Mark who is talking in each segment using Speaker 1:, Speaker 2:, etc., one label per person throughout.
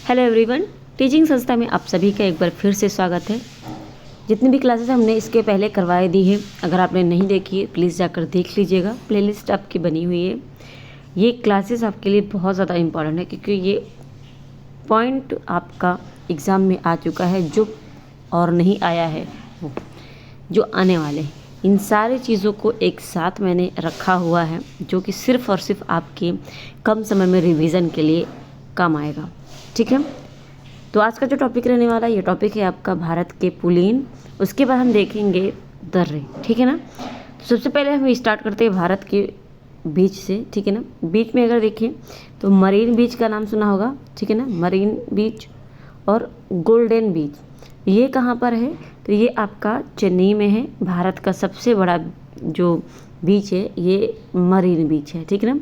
Speaker 1: Hello everyone, teaching संस्था में आप सभी का एक बार फिर से स्वागत है। जितनी भी क्लासेस हमने इसके पहले करवाई दी है, अगर आपने नहीं देखी है प्लीज़ जाकर देख लीजिएगा। प्लेलिस्ट आपकी बनी हुई है। ये क्लासेस आपके लिए बहुत ज़्यादा इम्पॉर्टेंट है क्योंकि ये पॉइंट आपका एग्ज़ाम में आ चुका है, जो और नहीं आया है वो जो आने वाले हैं। इन सारी चीज़ों को एक साथ मैंने रखा हुआ है जो कि सिर्फ़ और सिर्फ आपके कम समय में रिवीजन के लिए काम आएगा। ठीक है, तो आज का जो टॉपिक रहने वाला है, ये टॉपिक है आपका भारत के पुलीन। उसके बाद हम देखेंगे दर्रे। ठीक है ना। तो सबसे पहले हम स्टार्ट करते हैं भारत के बीच से। ठीक है ना। बीच में अगर देखें तो मरीन बीच का नाम सुना होगा। ठीक है ना। मरीन बीच और गोल्डन बीच, ये कहाँ पर है? तो ये आपका चेन्नई में है। भारत का सबसे बड़ा जो बीच है ये मरीन बीच है। ठीक है ना।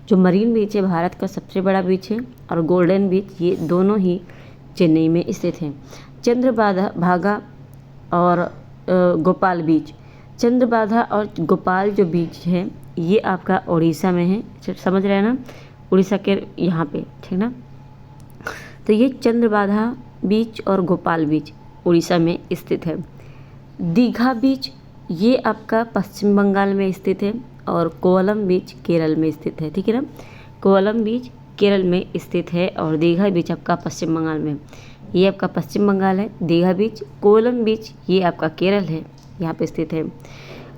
Speaker 1: जो मरीन बीच है भारत का सबसे बड़ा बीच है, और गोल्डन बीच ये दोनों ही चेन्नई में स्थित हैं। चंद्रभागा और गोपाल बीच, चंद्रभागा और गोपाल जो बीच है ये आपका उड़ीसा में है। समझ रहे हैं ना, उड़ीसा के यहाँ पे। ठीक ना। तो ये चंद्रभागा बीच और गोपाल बीच उड़ीसा में स्थित है। दीघा बीच ये आपका पश्चिम बंगाल में स्थित है, और कोवलम बीच केरल में स्थित है। ठीक है ना। कोवलम बीच केरल में स्थित है और दीघा बीच आपका पश्चिम बंगाल में। ये आपका पश्चिम बंगाल है दीघा बीच। कोवलम बीच ये आपका केरल है, यहाँ पे स्थित है।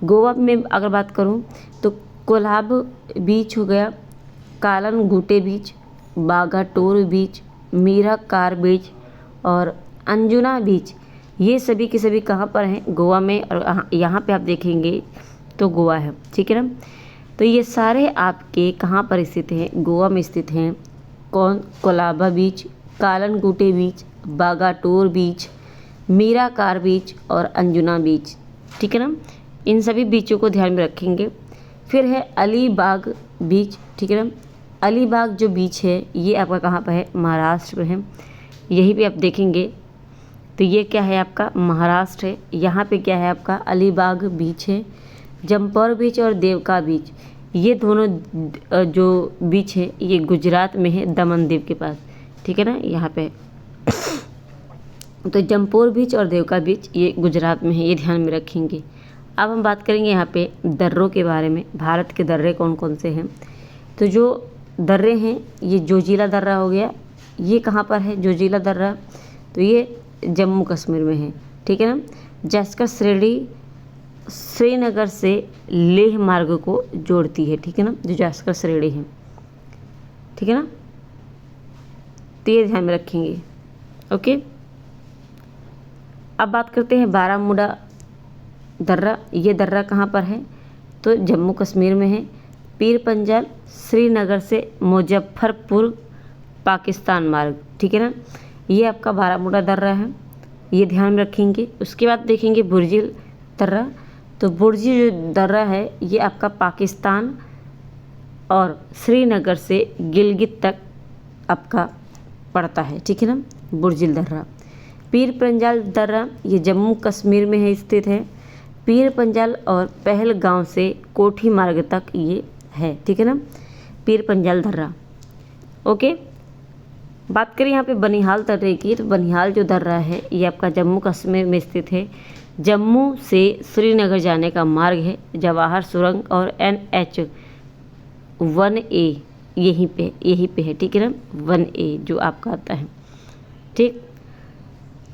Speaker 1: गोवा में अगर बात करूँ तो कोलाब बीच हो गया, कालनगुटे बीच, बागाटोर बीच, मीराकार बीच और अंजुना बीच, ये सभी के सभी कहाँ पर हैं? गोवा में। और यहाँ पे आप देखेंगे तो गोवा है। ठीक है ना। तो ये सारे आपके कहाँ पर स्थित हैं? गोवा में स्थित हैं। कौन? कोलाबा बीच, कालनगुटे बीच, बागाटोर बीच, मीराकार बीच और अंजुना बीच। ठीक है ना। इन सभी बीचों को ध्यान में रखेंगे। फिर है अलीबाग बीच। ठीक है ना। अलीबाग जो बीच है ये आपका कहाँ पर है? महाराष्ट्र में है। यहीं पे आप देखेंगे तो ये क्या है? आपका महाराष्ट्र है। यहाँ पे क्या है? आपका अलीबाग बीच है। जमपौर बीच और देवका बीच, ये दोनों जो बीच है ये गुजरात में है, दमन दीव के पास। ठीक है ना, यहाँ पे। तो जमपौर बीच और देवका बीच ये गुजरात में है, ये ध्यान में रखेंगे। अब हम बात करेंगे यहाँ पे दर्रों के बारे में। भारत के दर्रे कौन कौन से हैं? तो जो दर्रे हैं ये जोजिला दर्रा हो गया। ये कहाँ पर है जोजिला दर्रा? तो ये जम्मू कश्मीर में है। ठीक है ना। जैस्कर श्रेणी श्रीनगर से लेह मार्ग को जोड़ती है। ठीक है ना, जो जैस्कर श्रेणी है। ठीक है ना। तो ये ध्यान में रखेंगे। ओके, अब बात करते हैं बारामूला दर्रा। ये दर्रा कहाँ पर है? तो जम्मू कश्मीर में है। पीर पंजाल श्रीनगर से मुजफ्फरपुर पाकिस्तान मार्ग। ठीक है ना। ये आपका बारामूला दर्रा है, ये ध्यान में रखेंगे। उसके बाद देखेंगे बुर्जिल दर्रा। तो बुर्जी जो दर्रा है ये आपका पाकिस्तान और श्रीनगर से गिलगित तक आपका पड़ता है। ठीक है ना, बुर्जिल दर्रा। पीर पंजाल दर्रा ये जम्मू कश्मीर में है, स्थित है। पीर पंजाल और पहलगांव से कोठी मार्ग तक ये है। ठीक है ना, पीर पंजाल दर्रा। ओके, बात करें यहाँ पे बनिहाल दर्रे की। तो बनिहाल जो दर्रा है ये आपका जम्मू कश्मीर में स्थित है। जम्मू से श्रीनगर जाने का मार्ग है। जवाहर सुरंग और NH-1A यहीं पे है। ठीक है ना, 1A जो आपका आता है। ठीक।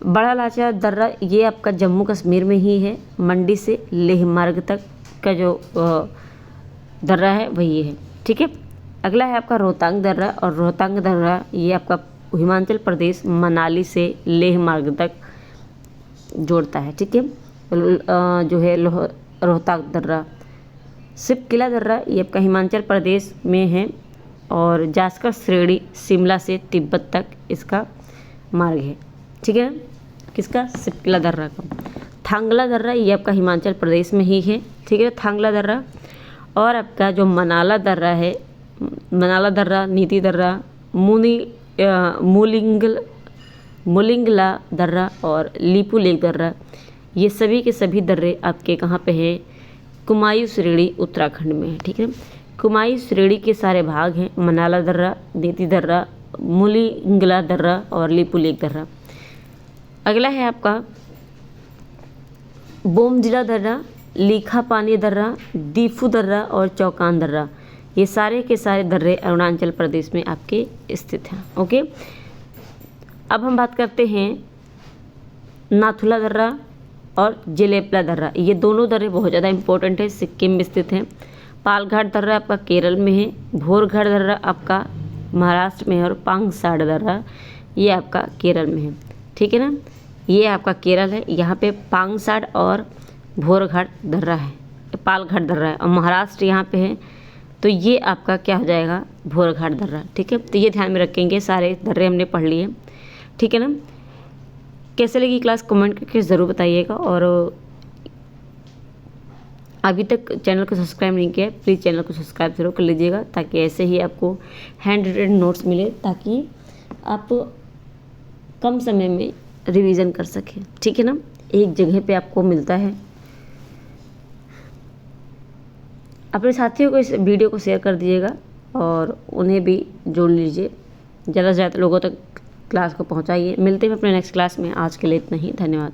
Speaker 1: बड़ा लाचा दर्रा ये आपका जम्मू कश्मीर में ही है। मंडी से लेह मार्ग तक का जो दर्रा है वही है। ठीक है। अगला है आपका रोहतांग दर्रा, और रोहतांग दर्रा ये आपका हिमाचल प्रदेश मनाली से लेह मार्ग तक जोड़ता है। ठीक है। जो है रोहतांग दर्रा। सिप किला दर्रा ये आपका हिमाचल प्रदेश में है, और जास्कर श्रेणी शिमला से तिब्बत तक इसका मार्ग है। ठीक है। किसका? सिप किला दर्रा का। थांगला दर्रा ये आपका हिमाचल प्रदेश में ही है। ठीक है, थांगला दर्रा। और आपका जो मनाला दर्रा है, मनाला दर्रा, नीति दर्रा, मुलिंगला दर्रा और लीपू लेक दर्रा, ये सभी के सभी दर्रे आपके कहाँ पे हैं? कुमायूं श्रेणी उत्तराखंड में है। ठीक है। कुमायूं श्रेणी के सारे भाग हैं। मनाला दर्रा, नीति दर्रा, मुलिंगला दर्रा और लिपुलेख दर्रा। अगला है आपका बोमजिला दर्रा, लीखापानी दर्रा, दीफू दर्रा और चौकान दर्रा। ये सारे के सारे दर्रे अरुणाचल प्रदेश में आपके स्थित हैं। ओके, अब हम बात करते हैं नाथुला दर्रा और जेलेपला दर्रा। ये दोनों दर्रे बहुत ज़्यादा इंपॉर्टेंट है, सिक्किम में स्थित हैं। पालघाट दर्रा आपका केरल में है, भोरघाट दर्रा आपका महाराष्ट्र में है और पांगसाड़ दर्रा ये आपका केरल में है। ठीक है ना, ये आपका केरल है, यहाँ पे पांगसाड़ और भोरघाट दर्रा है, पालघाट दर्रा है, और महाराष्ट्र यहाँ पे है, तो ये आपका क्या हो जाएगा, भोरघाट दर्रा। ठीक है, तो ये ध्यान में रखेंगे, सारे दर्रे हमने पढ़ लिए। ठीक है ना, कैसे लगी क्लास कमेंट करके ज़रूर बताइएगा, और अभी तक चैनल को सब्सक्राइब नहीं किया है प्लीज़ चैनल को सब्सक्राइब जरूर कर लीजिएगा, ताकि ऐसे ही आपको हैंड रिटन नोट्स मिले, ताकि आप कम समय में रिवीजन कर सकें। ठीक है ना, एक जगह पे आपको मिलता है। अपने साथियों को इस वीडियो को शेयर कर दीजिएगा और उन्हें भी जोड़ लीजिए, ज़्यादा से ज़्यादा लोगों तक क्लास को पहुंचाइए। मिलते हैं अपने नेक्स्ट क्लास में, आज के लिए इतना ही, धन्यवाद।